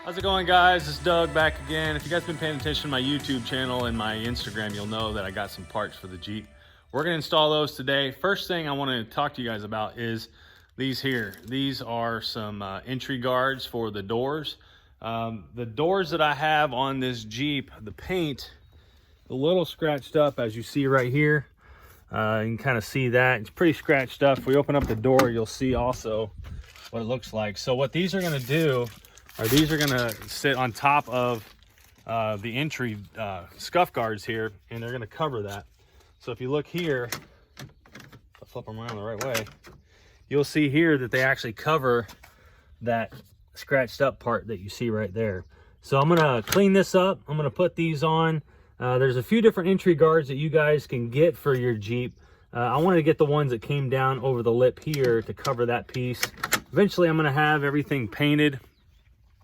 How's it going, guys? It's Doug back again. If you guys been paying attention to my YouTube channel and my Instagram, you'll know that I got some parts for the Jeep. We're gonna install those today. First thing I wanna talk to you guys about is these here. These are some entry guards for the doors. The doors that I have on this Jeep, the paint, a little scratched up, as you see right here. You can kind of see that. It's pretty scratched up. If we open up the door, you'll see also what it looks like. So what these are gonna do, these are gonna sit on top of the entry scuff guards here, and they're gonna cover that. So if you look here, if I flip them around the right way, you'll see here that they actually cover that scratched up part that you see right there. So I'm gonna clean this up. I'm gonna put these on. There's a few different entry guards that you guys can get for your Jeep. I wanted to get the ones that came down over the lip here to cover that piece. Eventually I'm gonna have everything painted.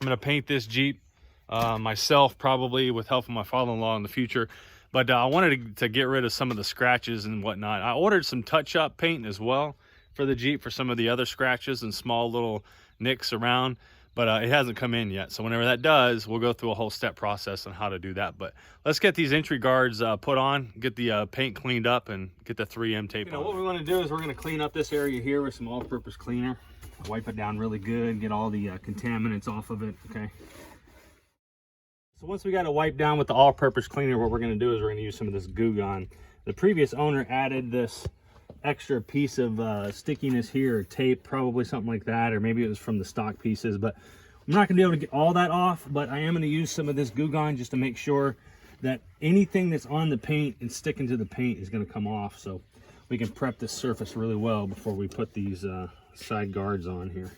I'm gonna paint this Jeep myself, probably with help from my father-in-law in the future. But I wanted to get rid of some of the scratches and whatnot. I ordered some touch-up paint as well for the Jeep for some of the other scratches and small little nicks around, but it hasn't come in yet. So whenever that does, we'll go through a whole step process on how to do that. But let's get these entry guards put on, get the paint cleaned up, and get the 3M tape on. What we want to do is we're going to clean up this area here with some all-purpose cleaner. Wipe it down really good, get all the contaminants off of it, okay? So once we got it wiped down with the all-purpose cleaner, what we're gonna do is we're gonna use some of this Goo Gone. The previous owner added this extra piece of stickiness here, or tape, probably something like that, or maybe it was from the stock pieces, but I'm not gonna be able to get all that off, but I am gonna use some of this Goo Gone just to make sure that anything that's on the paint and sticking to the paint is gonna come off, so we can prep this surface really well before we put these side guards on here.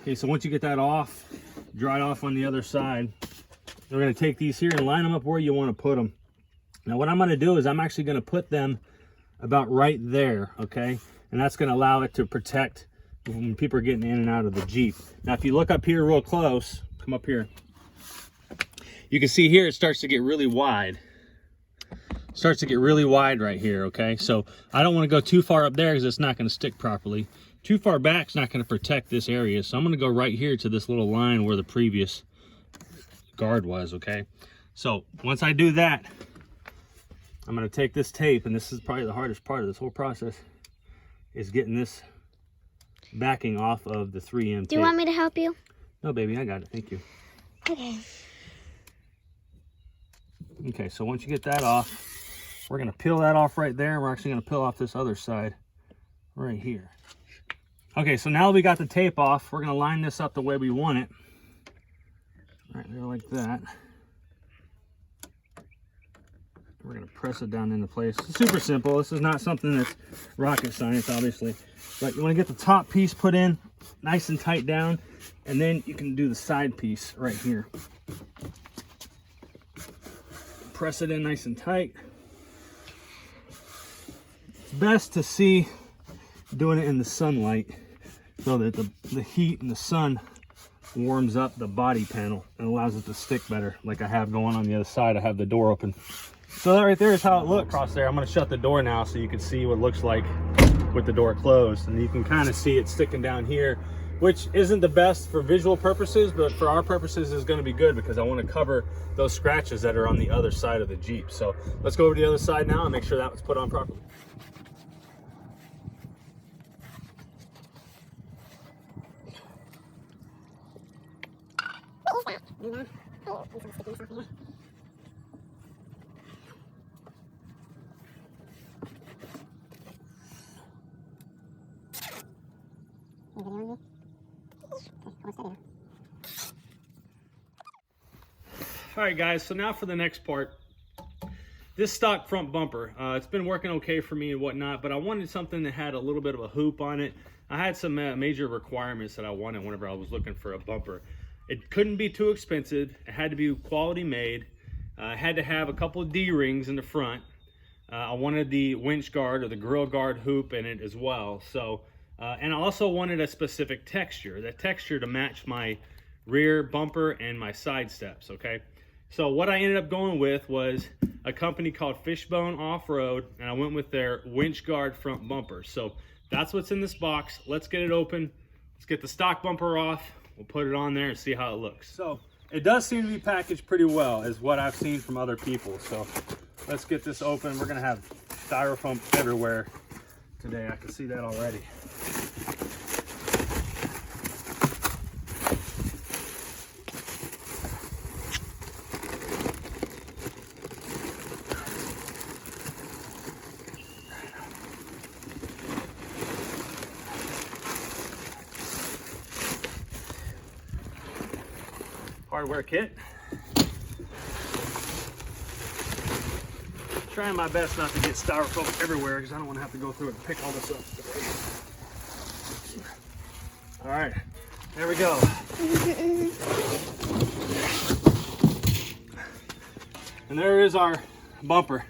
Okay, so once you get that off, dry off on the other side, we're going to take these here and line them up where you want to put them. Now what I'm going to do is I'm actually going to put them about right there, okay? And that's going to allow it to protect when people are getting in and out of the Jeep. Now if you look up here real close, come up here, you can see here it starts to get really wide. Starts to get really wide right here, okay? So I don't want to go too far up there because it's not going to stick properly. Too far back is not going to protect this area, so I'm going to go right here to this little line where the previous guard was, okay? So once I do that, I'm going to take this tape, and this is probably the hardest part of this whole process, is getting this backing off of the 3M tape. Do you want me to help you? No, baby, I got it. Thank you. Okay. Okay, so once you get that off, we're going to peel that off right there. We're actually going to peel off this other side right here. Okay, so now that we got the tape off, we're going to line this up the way we want it. Right there like that. We're going to press it down into place. It's super simple. This is not something that's rocket science, obviously. But you want to get the top piece put in nice and tight down, and then you can do the side piece right here. Press it in nice and tight. It's best to see doing it in the sunlight so that the heat and the sun warms up the body panel and allows it to stick better, like I have going on the other side. I have the door open. So that right there is how it looks across there. I'm going to shut the door now so you can see what it looks like with the door closed, and you can kind of see it sticking down here, which isn't the best for visual purposes, but for our purposes is going to be good because I want to cover those scratches that are on the other side of the Jeep. So let's go over to the other side now and make sure that was put on properly. All right, guys, so now for the next part. This stock front bumper, it's been working okay for me and whatnot, but I wanted something that had a little bit of a hoop on it. I had some major requirements that I wanted whenever I was looking for a bumper. It couldn't be too expensive. It had to be quality made. It had to have a couple of D-rings in the front. I wanted the winch guard or the grill guard hoop in it as well. So, and I also wanted a specific texture, that texture to match my rear bumper and my side steps, okay? So what I ended up going with was a company called Fishbone Off-road, and I went with their winch guard front bumper. So that's what's in this box. Let's get it open. Let's get the stock bumper off. We'll put it on there and see how it looks. So it does seem to be packaged pretty well, is what I've seen from other people. So let's get this open. We're gonna have styrofoam everywhere today. I can see that already. Hardware kit. Trying my best not to get styrofoam everywhere because I don't want to have to go through it and pick all this up. All right, there we go. And there is our bumper.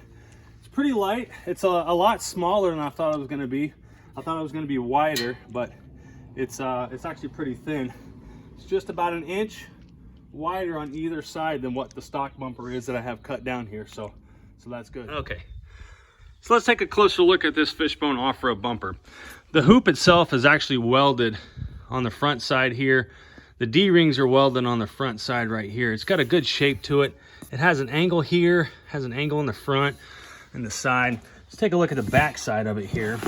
It's pretty light. It's a lot smaller than I thought it was going to be. I thought it was going to be wider, but it's actually pretty thin. It's just about an inch wider on either side than what the stock bumper is that I have cut down here, so that's good. Okay, so let's take a closer look at this Fishbone off-road bumper. The hoop itself is actually welded on the front side here. The D-rings are welded on the front side right here. It's got a good shape to it. It has an angle here, has an angle in the front and the side. Let's take a look at the back side of it here.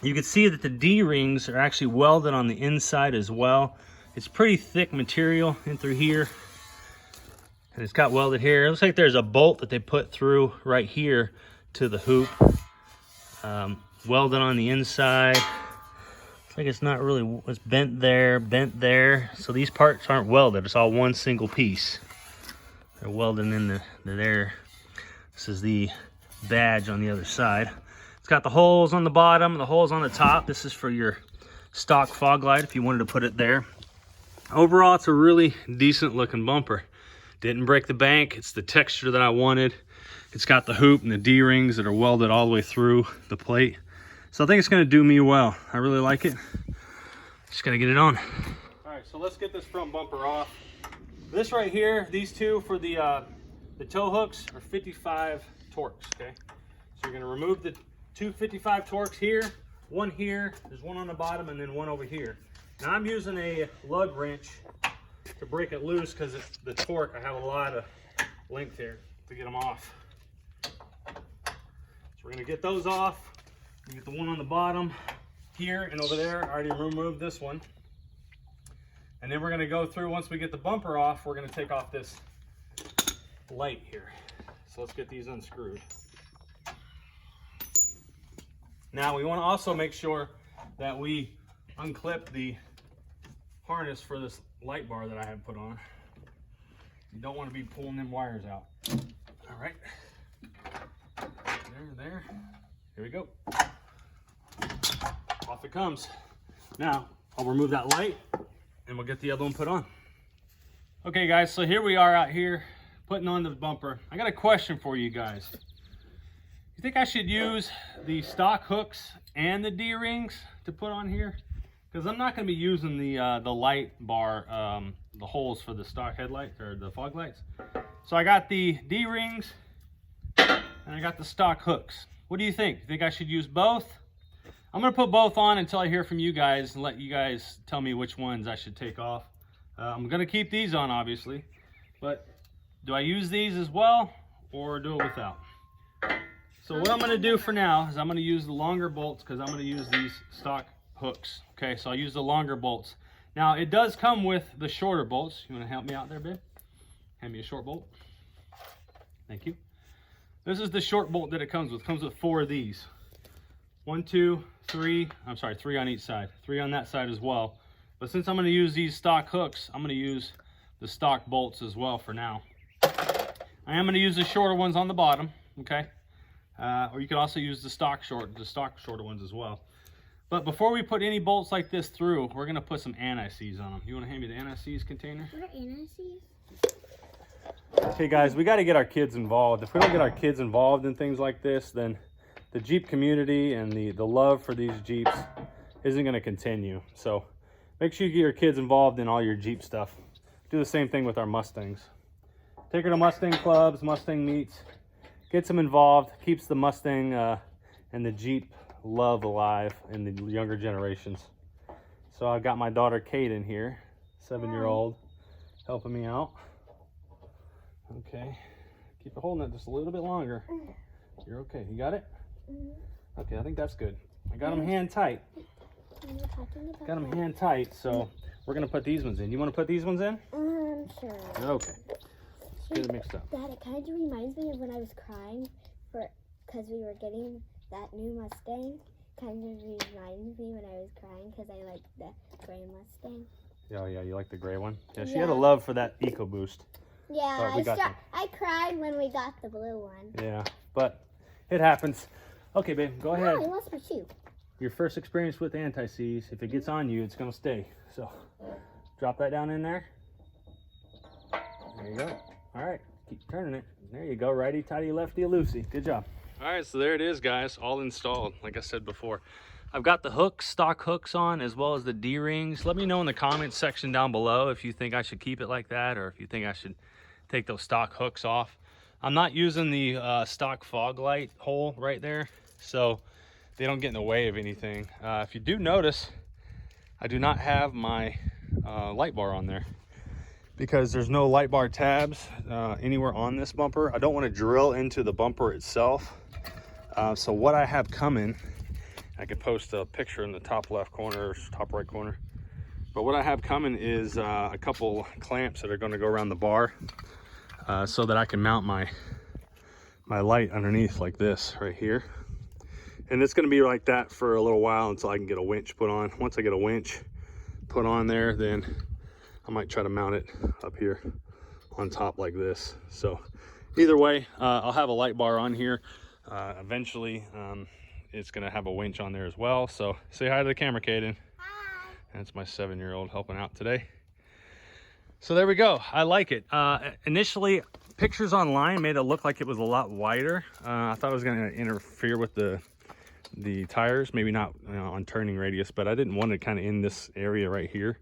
You can see that the D-rings are actually welded on the inside as well. It's pretty thick material in through here, and it's got welded here. It looks like there's a bolt that they put through right here to the hoop, welded on the inside. Looks like it's not really, it's bent there. So these parts aren't welded. It's all one single piece. They're welding in there. This is the badge on the other side. It's got the holes on the bottom, the holes on the top. This is for your stock fog light if you wanted to put it there. Overall, it's a really decent looking bumper. Didn't break the bank. It's the texture that I wanted. It's got the hoop and the D-rings that are welded all the way through the plate. So I think it's gonna do me well. I really like it. Just gotta get it on. All right, so let's get this front bumper off. This right here, these two for the tow hooks are 55 Torx, okay? So you're gonna remove the two 55 Torx here, one here, there's one on the bottom, and then one over here. Now I'm using a lug wrench to break it loose because it's the torque. I have a lot of length here to get them off. So we're gonna get those off. We get the one on the bottom here and over there. I already removed this one. And then we're gonna go through, once we get the bumper off, we're gonna take off this light here. So let's get these unscrewed. Now we wanna also make sure that we unclip the harness for this light bar that I have put on. You don't want to be pulling them wires out. All right, there, here we go. Off it comes. Now I'll remove that light and we'll get the other one put on. Okay guys, so here we are out here putting on the bumper. I got a question for you guys. You think I should use the stock hooks and the D-rings to put on here? Because I'm not going to be using the light bar, the holes for the stock headlight or the fog lights. So I got the D-rings and I got the stock hooks. What do you think? You think I should use both? I'm going to put both on until I hear from you guys and let you guys tell me which ones I should take off. I'm going to keep these on, obviously, but do I use these as well or do it without? So what I'm going to do for now is I'm going to use the longer bolts because I'm going to use these stock hooks. Okay, so I'll use the longer bolts. Now it does come with the shorter bolts. You want to help me out there, babe? Hand me a short bolt. Thank you. This is the short bolt that it comes with. It comes with 4 of these. 1, 2, 3. I'm sorry, 3 on each side. 3 on that side as well. But since I'm going to use these stock hooks, I'm going to use the stock bolts as well for now. I am going to use the shorter ones on the bottom. Okay, or you can also use the stock shorter ones as well. But before we put any bolts like this through, we're gonna put some anti-seize on them. You wanna hand me the anti-seize container? What anti-seize? Okay guys, we gotta get our kids involved. If we don't get our kids involved in things like this, then the Jeep community and the love for these Jeeps isn't gonna continue. So make sure you get your kids involved in all your Jeep stuff. Do the same thing with our Mustangs. Take her to Mustang clubs, Mustang meets, gets them involved, keeps the Mustang and the Jeep love alive in the younger generations. So I've got my daughter Kate in here, 7-year-old, helping me out. Okay, keep it holding it just a little bit longer. You're okay. You got it? Okay, I think that's good. I got them hand tight. Got them hand tight, so we're gonna put these ones in. You want to put these ones in? Sure. Okay. Let's get it mixed up. Dad, it kind of reminds me of when I was crying because we were getting that new Mustang. Kind of reminds me when I was crying because I like the gray Mustang. Oh yeah, you like the gray one? Yeah, she had a love for that EcoBoost. Yeah, I cried when we got the blue one. Yeah, but it happens. Okay, babe, go ahead. Oh, I lost my shoe. Your first experience with anti-seize, if it gets on you, it's gonna stay. So drop that down in there. There you go. All right, keep turning it. There you go, righty, tighty, lefty, loosey. Good job. All right, so there it is, guys, all installed. Like I said before, I've got the hooks, stock hooks on, as well as the D-rings. Let me know in the comments section down below if you think I should keep it like that or if you think I should take those stock hooks off. I'm not using the stock fog light hole right there, so they don't get in the way of anything. If you do notice, I do not have my light bar on there because there's no light bar tabs anywhere on this bumper. I don't want to drill into the bumper itself. So what I have coming, I could post a picture in the top left corner or top right corner. But what I have coming is a couple clamps that are going to go around the bar so that I can mount my light underneath like this right here. And it's going to be like that for a little while until I can get a winch put on. Once I get a winch put on there, then I might try to mount it up here on top like this. So either way, I'll have a light bar on here. Eventually, it's going to have a winch on there as well. So say hi to the camera, Kaden. Hi. That's my 7-year-old helping out today. So there we go. I like it. Initially, pictures online made it look like it was a lot wider. I thought it was going to interfere with the tires, maybe not on turning radius, but I didn't want it kind of in this area right here.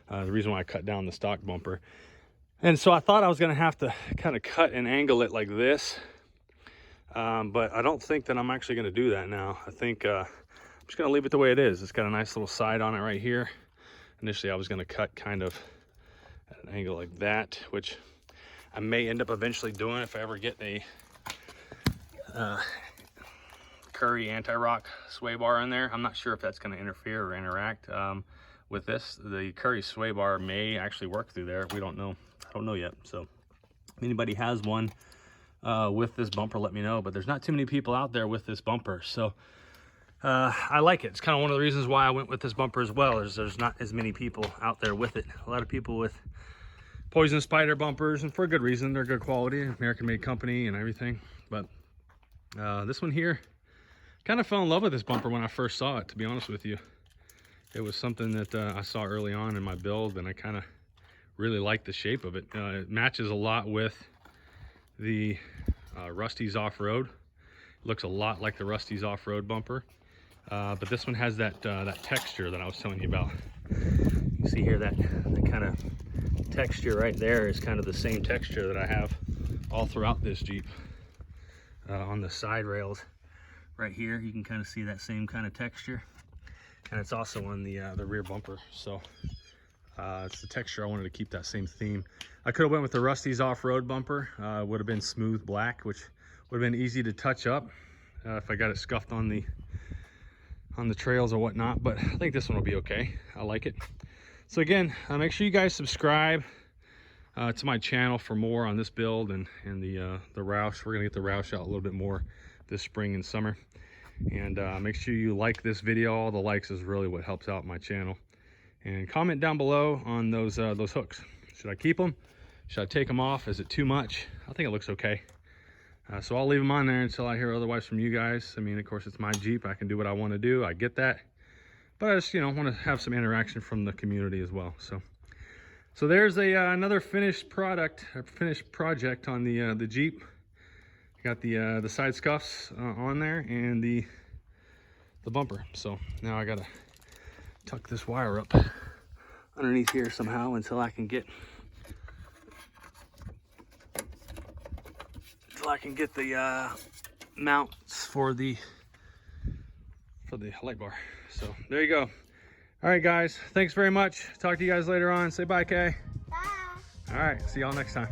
The reason why I cut down the stock bumper. And so I thought I was going to have to kind of cut and angle it like this. But I don't think that I'm actually going to do that now. I think I'm just going to leave it the way it is. It's got a nice little side on it right here. Initially, I was going to cut kind of at an angle like that, which I may end up eventually doing if I ever get a Curry anti-rock sway bar in there. I'm not sure if that's going to interfere or interact with this. The Curry sway bar may actually work through there. We don't know. I don't know yet. So if anybody has one with this bumper, let me know. But there's not too many people out there with this bumper, so I like it. It's kind of one of the reasons why I went with this bumper as well, is there's not as many people out there with it. A lot of people with Poison Spider bumpers, and for a good reason. They're good quality, American made company and everything. But this one here, kind of fell in love with this bumper when I first saw it, to be honest with you. It was something that I saw early on in my build, and I kind of really liked the shape of it. It matches a lot with the Rusty's Off-Road. Looks a lot like the Rusty's Off-Road bumper, but this one has that texture that I was telling you about. You see here that kind of texture right there is kind of the same texture that I have all throughout this Jeep. On the side rails right here, you can kind of see that same kind of texture, and it's also on the rear bumper. So it's the texture. I wanted to keep that same theme. I could have went with the Rusty's Off-Road bumper. Would have been smooth black, which would have been easy to touch up if I got it scuffed on the trails or whatnot. But I think this one will be okay. I like it. So again, make sure you guys subscribe to my channel for more on this build and the Roush. We're gonna get the Roush out a little bit more this spring and summer. And make sure you like this video. All the likes is really what helps out my channel. And comment down below on those hooks. Should I keep them? Should I take them off? Is it too much? I think it looks okay. So I'll leave them on there until I hear otherwise from you guys. I mean, of course, it's my Jeep. I can do what I want to do. I get that. But I just, want to have some interaction from the community as well. So there's another finished product, a finished project on the Jeep. Got the side scuffs on there and the bumper. So now I gotta tuck this wire up underneath here somehow until I can get the mounts for the light bar. So there you go. All right, guys. Thanks very much. Talk to you guys later on. Say bye, Kay. Bye. All right. See y'all next time.